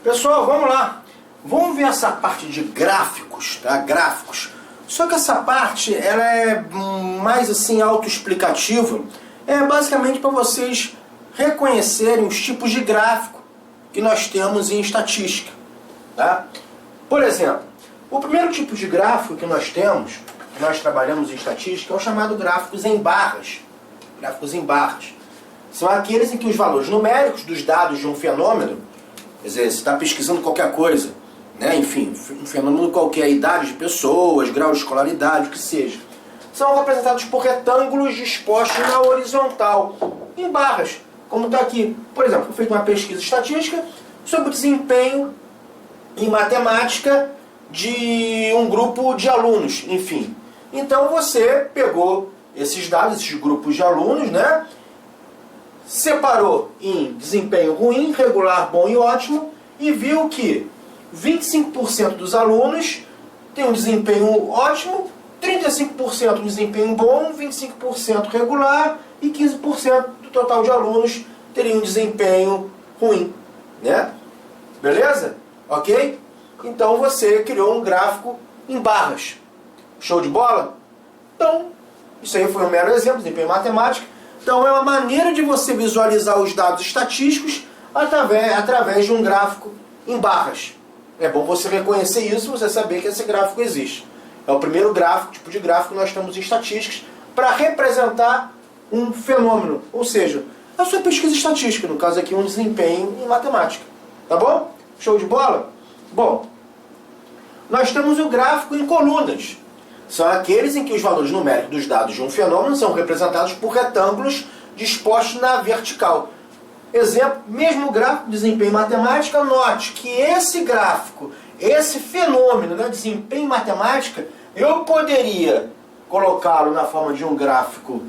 Pessoal, vamos lá. Vamos ver essa parte de gráficos, tá? Gráficos. Só que essa parte, ela é mais assim autoexplicativa. É basicamente para vocês reconhecerem os tipos de gráfico que nós temos em estatística, tá? Por exemplo, o primeiro tipo de gráfico que nós temos, que nós trabalhamos em estatística, é o chamado gráficos em barras. Gráficos em barras. São aqueles em que os valores numéricos dos dados de um fenômeno, quer dizer, você está pesquisando qualquer coisa, né? Enfim, um fenômeno qualquer, idade de pessoas, grau de escolaridade, o que seja, são representados por retângulos dispostos na horizontal, em barras, como está aqui. Por exemplo, foi feita uma pesquisa estatística sobre o desempenho em matemática de um grupo de alunos, enfim. Então você pegou esses dados, esses grupos de alunos, né? Separou em desempenho ruim, regular, bom e ótimo, e viu que 25% dos alunos tem um desempenho ótimo, 35% de desempenho bom, 25% regular e 15% do total de alunos teriam um desempenho ruim, né? Beleza? Ok? Então você criou um gráfico em barras. Show de bola? Então, isso aí foi um mero exemplo, desempenho matemático. Então é uma maneira de você visualizar os dados estatísticos através de um gráfico em barras. É bom você reconhecer isso, você saber que esse gráfico existe. É o primeiro gráfico, tipo de gráfico que nós temos em estatísticas para representar um fenômeno, ou seja, a sua pesquisa estatística, no caso aqui um desempenho em matemática. Tá bom? Show de bola? Bom, nós temos o gráfico em colunas. São aqueles em que os valores numéricos dos dados de um fenômeno são representados por retângulos dispostos na vertical. Exemplo, mesmo gráfico de desempenho em matemática, note que esse gráfico, esse fenômeno, né, desempenho em matemática, eu poderia colocá-lo na forma de um gráfico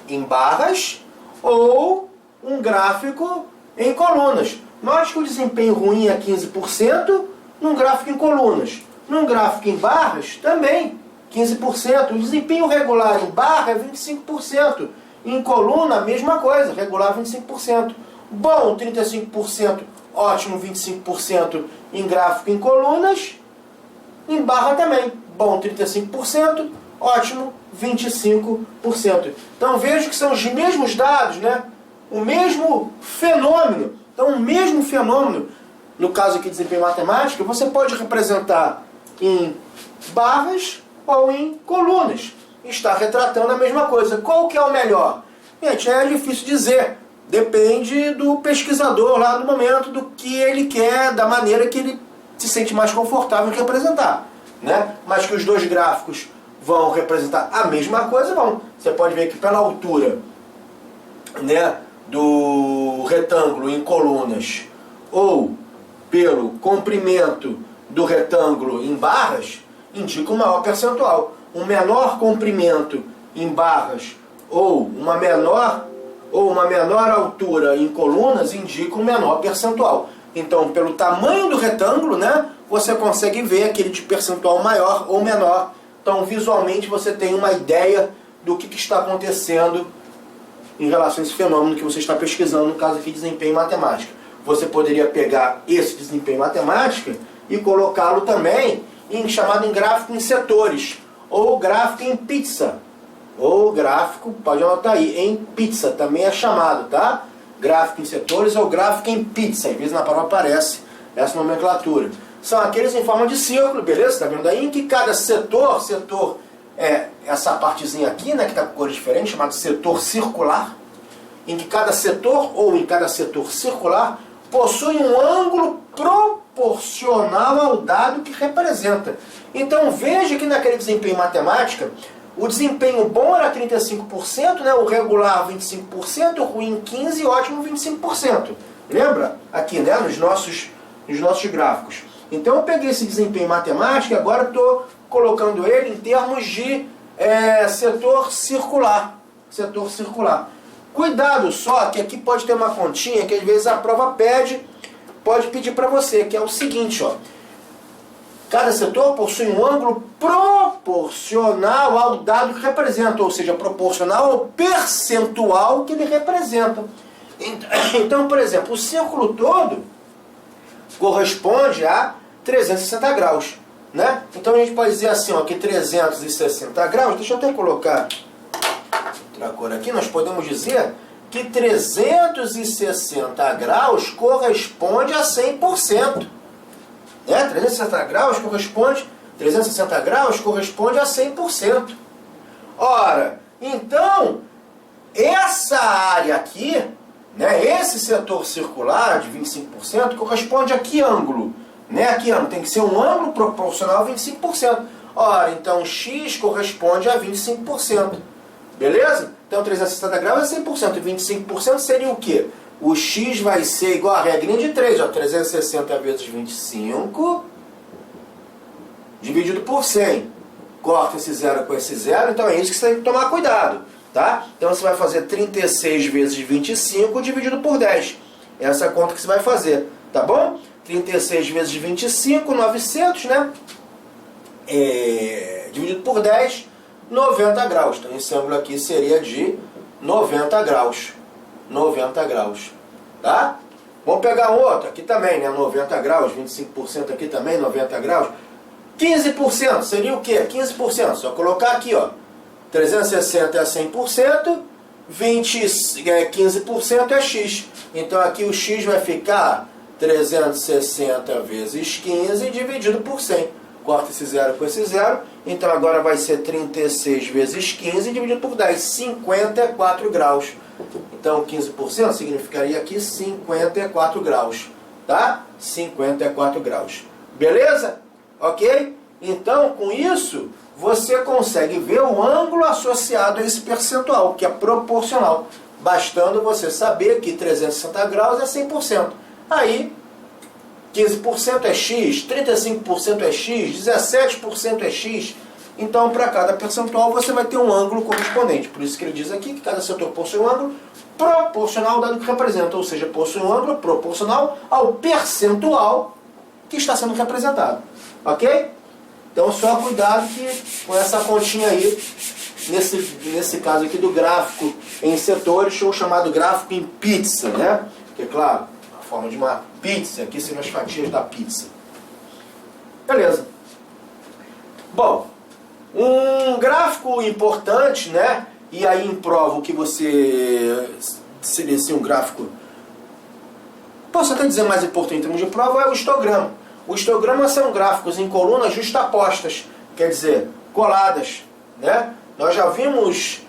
em barras ou um gráfico em colunas. Note que o desempenho ruim é 15%, num gráfico em colunas. Num gráfico em barras, também 15%. O desempenho regular em barra é 25%. Em coluna, a mesma coisa, regular 25%. Bom, 35%, ótimo, 25% em gráfico em colunas. Em barra também, bom, 35%, ótimo, 25%. Então veja que são os mesmos dados, né? O mesmo fenômeno. Então o mesmo fenômeno, no caso aqui de desempenho matemático, você pode representar em barras ou em colunas. Está retratando a mesma coisa. Qual que é o melhor? Gente, é difícil dizer. Depende do pesquisador lá no momento, do que ele quer, da maneira que ele se sente mais confortável em representar, né? Mas que os dois gráficos vão representar a mesma coisa, vão. Você pode ver que pela altura, né, do retângulo em colunas ou pelo comprimento do retângulo em barras, indica um maior percentual. Um menor comprimento em barras ou uma menor altura em colunas indica um menor percentual. Então, pelo tamanho do retângulo, né, você consegue ver aquele de percentual maior ou menor. Então, visualmente, você tem uma ideia do que está acontecendo em relação a esse fenômeno que você está pesquisando, no caso aqui, desempenho em matemática. Você poderia pegar esse desempenho em matemática e colocá-lo também chamado em gráfico em setores, ou gráfico em pizza, ou gráfico, pode anotar aí, em pizza, também é chamado, tá? Gráfico em setores ou gráfico em pizza, às vezes na prova aparece essa nomenclatura. São aqueles em forma de círculo, beleza? Tá vendo aí? Em que cada setor é essa partezinha aqui, né, que está com cores diferentes, chamado setor circular, em que cada setor ou em cada setor circular possui um ângulo proporcional ao dado que representa. Então veja que naquele desempenho em matemática, o desempenho bom era 35%, né, o regular 25%, o ruim 15% e ótimo 25%. Lembra? Aqui, né, nos nossos gráficos. Então eu peguei esse desempenho em matemática e agora estou colocando ele em termos de setor circular. Setor circular. Cuidado só, que aqui pode ter uma continha que às vezes a prova pode pedir para você, que é o seguinte, ó. Cada setor possui um ângulo proporcional ao dado que representa, ou seja, proporcional ao percentual que ele representa. Então, por exemplo, o círculo todo corresponde a 360 graus, né? Então a gente pode dizer assim, ó, que 360 graus, deixa eu até colocar outra cor aqui, nós podemos dizer que 360 graus corresponde a 100%. Né? 360 graus corresponde a 100%. Ora, então, essa área aqui, né, esse setor circular de 25% corresponde a que ângulo? Né? A que ângulo? Tem que ser um ângulo proporcional a 25%. Ora, então x corresponde a 25%. Beleza? Então 360 graus é 100%. E 25% seria o quê? O x vai ser igual a regrinha de 3. Ó, 360 vezes 25 dividido por 100. Corta esse zero com esse zero. Então é isso que você tem que tomar cuidado. Tá? Então você vai fazer 36 vezes 25 dividido por 10. Essa é a conta que você vai fazer. Tá bom? 36 vezes 25, 900, né? Dividido por 10, 90 graus. Então esse ângulo aqui seria de 90 graus. 90 graus. Tá? Vamos pegar um outro aqui também, né? 90 graus, 25% aqui também, 90 graus. 15% seria o quê? 15%. Só colocar aqui, ó. 360 é 100%, 15% é x. Então aqui o x vai ficar 360 vezes 15 dividido por 100. Corta esse zero com esse zero. Então agora vai ser 36 vezes 15 dividido por 10. 54 graus. Então 15% significaria aqui 54 graus. Tá? 54 graus. Beleza? Ok? Então com isso você consegue ver o ângulo associado a esse percentual, que é proporcional. Bastando você saber que 360 graus é 100%. Aí 15% é x, 35% é x, 17% é x. Então, para cada percentual, você vai ter um ângulo correspondente. Por isso que ele diz aqui que cada setor possui um ângulo proporcional ao dado que representa. Ou seja, possui um ângulo proporcional ao percentual que está sendo representado. Ok? Então, só cuidado com essa continha aí, nesse caso aqui do gráfico em setores, ou chamado gráfico em pizza, né? Que, claro, a forma de uma pizza, aqui seriam as fatias da pizza. Beleza. Bom, um gráfico importante, né? E aí em prova o que você seria assim, um gráfico, posso até dizer mais importante em termos de prova, é o histograma. O histograma são gráficos em colunas justapostas, quer dizer, coladas, né? Nós já vimos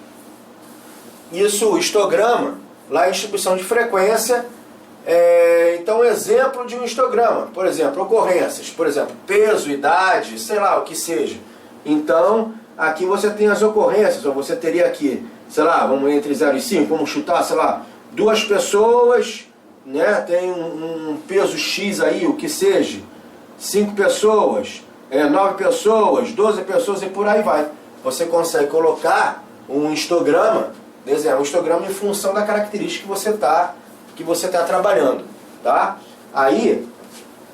isso, o histograma, lá em distribuição de frequência. Então, exemplo de um histograma, por exemplo, ocorrências, por exemplo, peso, idade, sei lá, o que seja. Então, aqui você tem as ocorrências, ou você teria aqui, sei lá, vamos entre 0 e 5, vamos chutar, sei lá, 2 pessoas, né, tem um peso X aí, o que seja, 5 pessoas, 9 pessoas, 12 pessoas e por aí vai. Você consegue colocar um histograma, desenhar um histograma em função da característica que você está trabalhando, tá? Aí,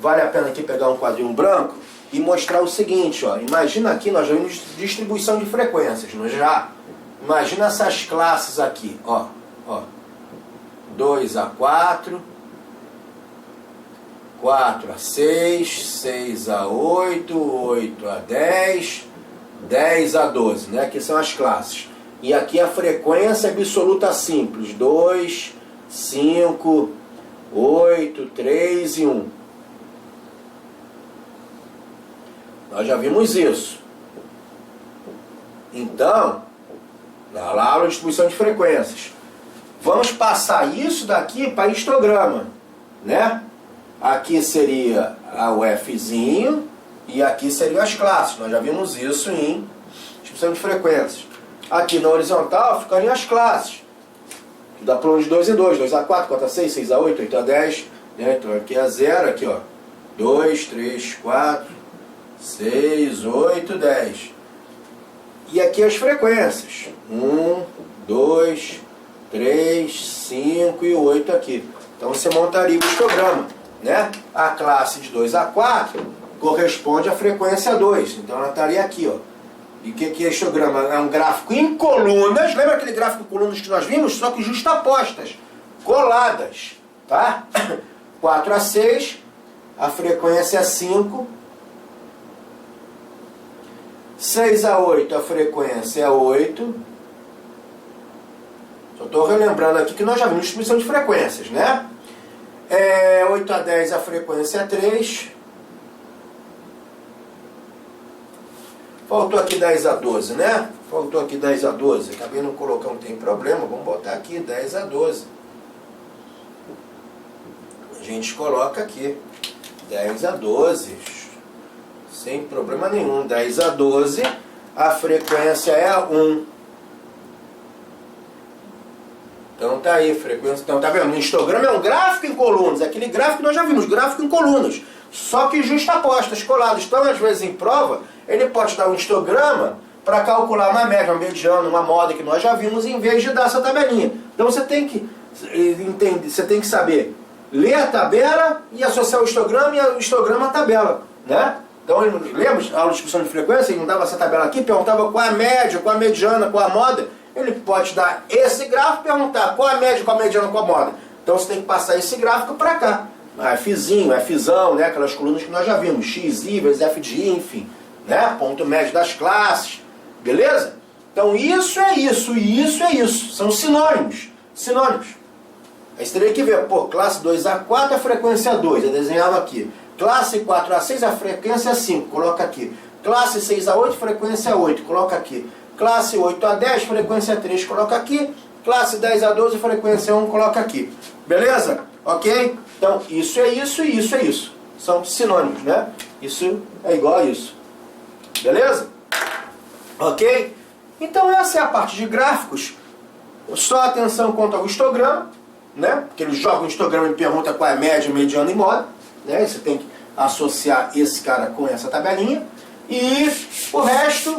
vale a pena aqui pegar um quadrinho branco e mostrar o seguinte, ó. Imagina aqui, nós vemos distribuição de frequências, não é já? Imagina essas classes aqui, ó. 2 a 4, 4 a 6, 6 a 8, 8 a 10, 10 a 12, né? Aqui são as classes. E aqui a frequência absoluta simples, 2, 5, 8, 3 e 1. Nós já vimos isso. Então, na aula de distribuição de frequências, vamos passar isso daqui para histograma, né? Aqui seria o Fzinho e aqui seriam as classes. Nós já vimos isso em distribuição de frequências. Aqui na horizontal ficariam as classes. Da plano de 2 em 2, 2 a 4, 4 a 6, 6 a 8, 8 a 10. Né? Então aqui é 0, aqui ó. 2, 3, 4, 6, 8, 10. E aqui as frequências. 1, 2, 3, 5 e 8 aqui. Então você montaria o histograma, né? A classe de 2 a 4 corresponde à frequência 2. Então ela estaria aqui, ó. E o que é histograma? É um gráfico em colunas. Lembra aquele gráfico em colunas que nós vimos? Só que justapostas, coladas, tá? 4 a 6. a frequência é 5. 6 a 8, a frequência é 8. Só estou relembrando aqui que nós já vimos distribuição de frequências, né? 8 a 10, a frequência é 3. Faltou aqui 10 a 12, né? Faltou aqui 10 a 12. Acabei não colocando, não tem problema. Vamos botar aqui 10 a 12. A gente coloca aqui 10 a 12. Sem problema nenhum. 10 a 12. A frequência é 1. Então tá aí, frequência. Então tá vendo? O histograma é um gráfico em colunas. Aquele gráfico que nós já vimos, gráfico em colunas. Só que justapostas, coladas. Então, às vezes, em prova, ele pode dar um histograma para calcular uma média, uma mediana, uma moda que nós já vimos, em vez de dar essa tabelinha. Então você tem que entender, você tem que saber ler a tabela e associar o histograma e o histograma à tabela, né? Então, lembra a aula de discussão de frequência? Ele não dava essa tabela aqui, perguntava qual a média, qual a mediana, qual a moda. Ele pode dar esse gráfico e perguntar qual a média, qual a mediana, qual a moda. Então você tem que passar esse gráfico para cá. Fzinho, Fzão, né? Aquelas colunas que nós já vimos, X, I vezes F de I, enfim, né? Ponto médio das classes, beleza? Então isso é isso, e isso é isso, são sinônimos, sinônimos. Aí você teria que ver, pô, classe 2A4, a frequência é 2, eu desenhava aqui. Classe 4A6, a frequência é 5, coloca aqui. Classe 6A8, frequência é 8, coloca aqui. Classe 8A10, frequência é 3, coloca aqui. Classe 10A12, frequência é 1, coloca aqui. Beleza? Ok? Então, isso é isso e isso é isso. São sinônimos, né? Isso é igual a isso. Beleza? Ok? Então, essa é a parte de gráficos. Só atenção quanto ao histograma, né? Porque ele joga um histograma e pergunta qual é a média, mediana e moda. Né? Você tem que associar esse cara com essa tabelinha. E o resto,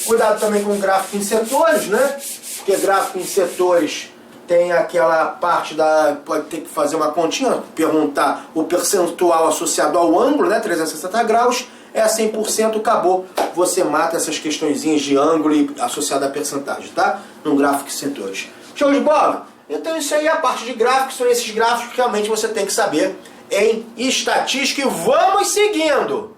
cuidado também com o gráfico em setores, né? Porque gráfico em setores tem aquela parte da... Pode ter que fazer uma continha, perguntar o percentual associado ao ângulo, né? 360 graus, é 100%, acabou. Você mata essas questõezinhas de ângulo e associado a percentagem, tá? Num gráfico em setores. Show de bola? Então isso aí é a parte de gráficos, são esses gráficos que realmente você tem que saber em estatística. E vamos seguindo!